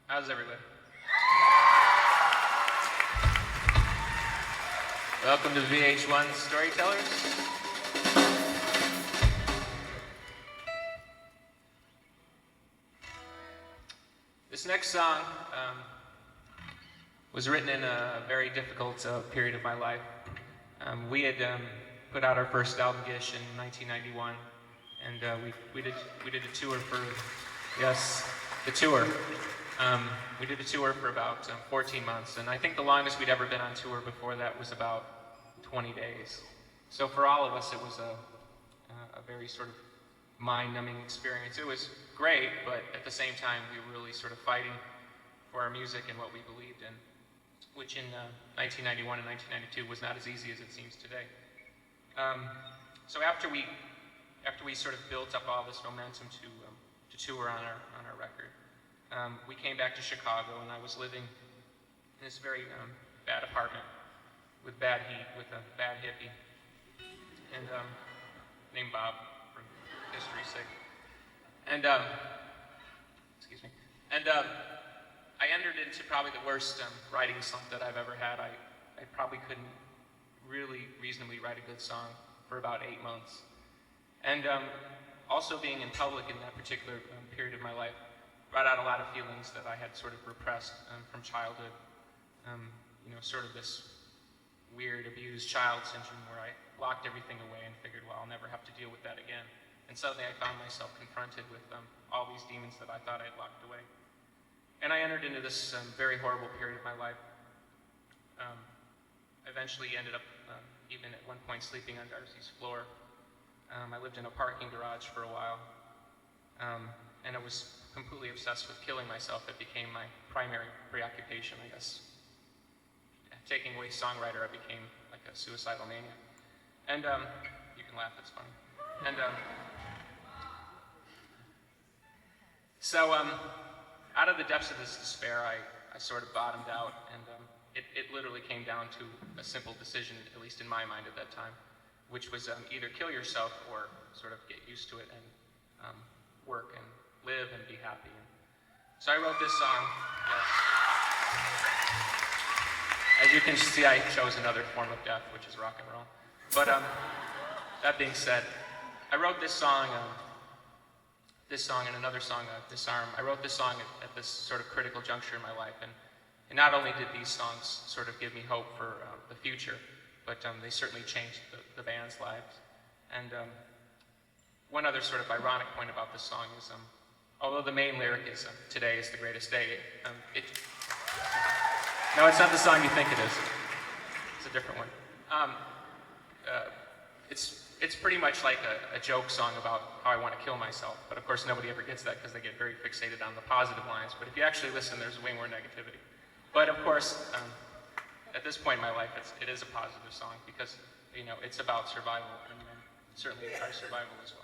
How's everybody? Welcome to VH1 Storytellers. This next song was written in a very difficult period of my life. We had put out our first album, Gish, in 1991, and we did a tour for, yes, the tour. We did a tour for about 14 months, and I think the longest we'd ever been on tour before that was about 20 days. So for all of us, it was a very sort of mind-numbing experience. It was great, but at the same time, we were really sort of fighting for our music and what we believed in, which in 1991 and 1992 was not as easy as it seems today. So after we sort of built up all this momentum to tour on our record, we came back to Chicago, and I was living in this very bad apartment with bad heat, with a bad hippie, and named Bob, for history's sake. And excuse me. And I entered into probably the worst writing slump that I've ever had. I probably couldn't really reasonably write a good song for about 8 months. And also being in public in that particular period of my life brought out a lot of feelings that I had sort of repressed from childhood. You know, sort of this weird abused child syndrome where I locked everything away and figured, well, I'll never have to deal with that again. And suddenly I found myself confronted with all these demons that I thought I'd locked away. And I entered into this very horrible period of my life. Eventually ended up even at one point sleeping on Darcy's floor. I lived in a parking garage for a while. And I was completely obsessed with killing myself. It became my primary preoccupation, I guess. Taking away songwriter, I became like a suicidal maniac. And you can laugh, it's funny. And so out of the depths of this despair, I sort of bottomed out, and it literally came down to a simple decision, at least in my mind at that time, which was either kill yourself or sort of get used to it and work and live and be happy. So I wrote this song. Yes. As you can see, I chose another form of death, which is rock and roll. But that being said, I wrote this song and another song, Disarm. I wrote this song at this sort of critical juncture in my life, and not only did these songs sort of give me hope for the future, but they certainly changed the band's lives. And one other sort of ironic point about this song is, although the main lyric is "Today is the greatest day," no, it's not the song you think it is. It's a different one. It's pretty much like a joke song about how I want to kill myself, but of course nobody ever gets that because they get very fixated on the positive lines. But if you actually listen, there's way more negativity. But of course, at this point in my life, it is a positive song because, you know, it's about survival, and certainly our survival as well.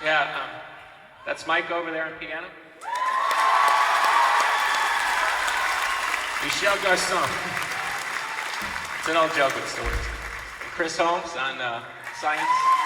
Yeah, that's Mike over there on piano. Michel Garçon. It's an old joke, but it still works. And Chris Holmes on science.